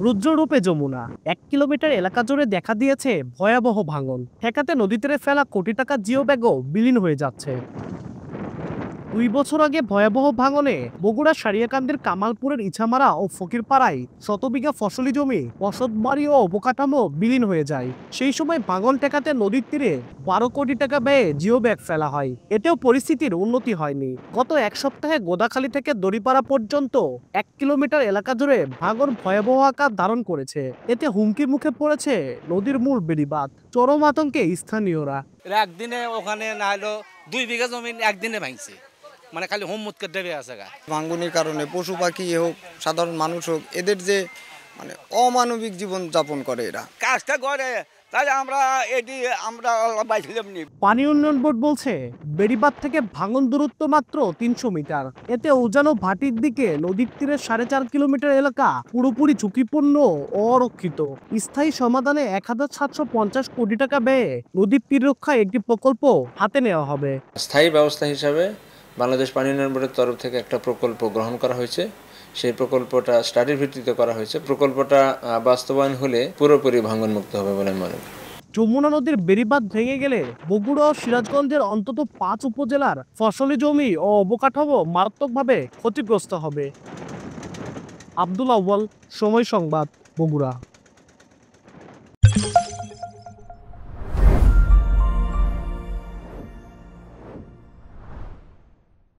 রুদ্ররূপে Jamuna 1 kilometre এলাকা জুড়ে দেখা দিয়েছে ভয়াবহ ভাঙন। ঠেকাতে নদী তীরে ফেলা কোটি টাকার জিও ব্যাগও বিলীন হয়ে যাচ্ছে। 2 বছর আগে ভয়াবহ ভাঙনে বগুড়া সারিয়াকান্দির কামালপুরের ইছামারা ও ফকিরপাড়ায় শতবিঘা ফসলি জমি, বসতবাড়ি ও অবকাঠামো বিলীন হয়ে যায়। সেই সময় ভাঙন ঠেকাতে নদীর তীরে 12 কোটি টাকা ব্যয়ে জিও ব্যাগ ফেলা হয়। এতেও পরিস্থিতির উন্নতি হয়নি। গত এক সপ্তাহে গোদাখালী থেকে দড়িপাড়া পর্যন্ত 1 কিলোমিটার এলাকা জুড়ে ভাঙন ভয়াবহ আকার ধারণ করেছে। এতে হুমকির মুখে পড়েছে নদীর মূল বেড়িবাঁধ। চরম আতঙ্কে স্থানীয়রা। একদিনে ওখানে না হলো 2 বিঘা জমি একদিনে ভাঙছে, মানে খালি হোমমুতকে দেবে আছে গা। ভাঙ্গনির কারণে পশু পাখি হোক, সাধারণ মানুষ হোক, এদের যে মানে অমানবিক জীবন যাপন করে এরা কাজটা করে, তাহলে আমরা বাইছিলাম নি। পানি উন্নয়ন বোর্ড বলছে বেড়িবাঁধ থেকে ভাঙন দূরত্ব মাত্র 300 মিটার। এতে উজানো ভাটির দিকে নদীর তীরে 4.5 কিলোমিটার এলাকা পুরোপুরি ঝুঁকিপূর্ণ ও অরক্ষিত। স্থায়ী সমাধানে 1750 কোটি টাকা ব্যয়ে নদীর তীর রক্ষায় একটি প্রকল্প হাতে নেওয়া হবে। স্থায়ী ব্যবস্থা হিসাবে বাংলাদেশ পানি উন্নয়ন বোর্ডের তরফ থেকে একটা প্রকল্প গ্রহণ করা হয়েছে। সেই প্রকল্পটা স্টাডির ভিত্তিতে করা হয়েছে। প্রকল্পটা বাস্তবায়ন হলে পুরোপুরি ভাঙনমুক্ত হবে বলে আমি মনে করি। যমুনা নদীর বেড়িবাঁধ ভেঙে গেলে বগুড়া ও সিরাজগঞ্জের অন্তত 5 উপজেলার ফসলি জমি ও অবকাঠামো মারাত্মকভাবে ক্ষতিগ্রস্ত হবে। আব্দুল আউয়াল, সময় সংবাদ, বগুড়া।